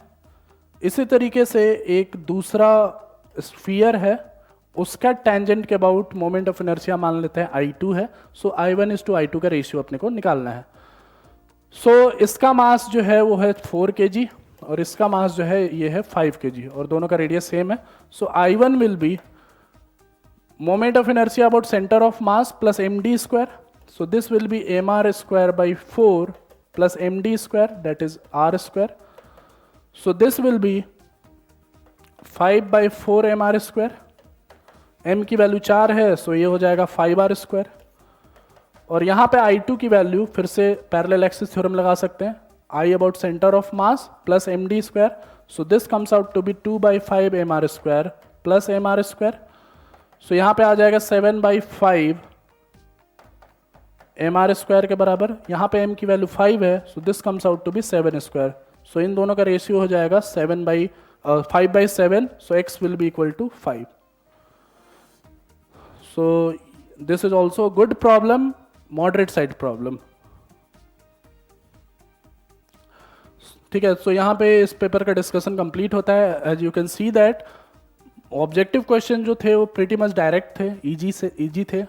इसी तरीके से एक दूसरा स्फीयर है, उसका टेंजेंट के अबाउट मोमेंट ऑफ इनर्शिया मान लेते हैं I2 है. सो I1 is to I2 का रेशियो अपने को निकालना है. सो इसका मास जो है वो है 4 kg और इसका मास जो है ये है 5 kg और दोनों का रेडियस सेम है. सो I1 will be moment of inertia about centre of mass plus md square. So this will B mr square by 4 plus md square, that is r square. So this will be 5/4 mr², m की वैल्यू 4 है, सो ये हो जाएगा 5r²। और यहाँ पे I2 की वैल्यू फिर से पैरेलल एक्सिस थ्योरम लगा सकते हैं, I about centre of mass plus md², so this comes out to be 2/5 mr² plus mr²। सो यहाँ पे आ जाएगा 7/5 mr² के बराबर, यहाँ पे m की वैल्यू 5 है, so this comes out to be 7²। So इन दोनों का रेशियो हो जाएगा 5/7, so x will be equal to 5। So this is also good problem, moderate side problem. ठीक है, सो यहाँ पे इस पेपर का डिस्कशन कंप्लीट होता है। As you can see that objective question जो थे वो प्रीटी मच डायरेक्ट थे, इजी थे,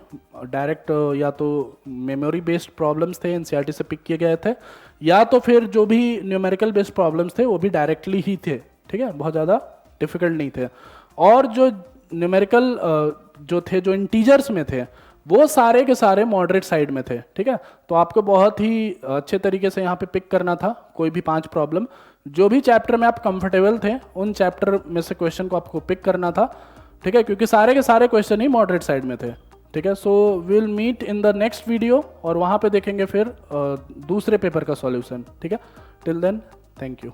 डायरेक्ट या तो मेमोरी बेस्ड प्रॉब्लम्स थे, एनसीईआरटी से पिक किए गए थे, या तो फिर जो भी न्यूमेरिकल बेस्ड प्रॉब्लम्स थे वो भी डायरेक्टली ही थे। ठीक है, बहुत ज़्यादा डिफिकल्ट नहीं थे। और जो न्यूमेरिकल जो थे, जो इंटीजर्स में थे, वो सारे के सारे मॉडरेट साइड में थे। ठीक है, तो आपको बहुत ही अच्छे तरीके से यहाँ पे पिक करना था कोई भी 5 प्रॉब्लम। जो भी चैप्टर में आप कंफर्टेबल थे उन चैप्टर में से क्वेश्चन को आपको पिक करना था। ठीक है, क्योंकि सारे के सारे क्वेश्चन ही मॉडरेट साइड में थे। ठीक है, so will meet in the next video, और वहाँ पे देखेंगे फिर दूसरे पेपर का सॉल्यूशन। ठीक है, टिल देन थैंक यू।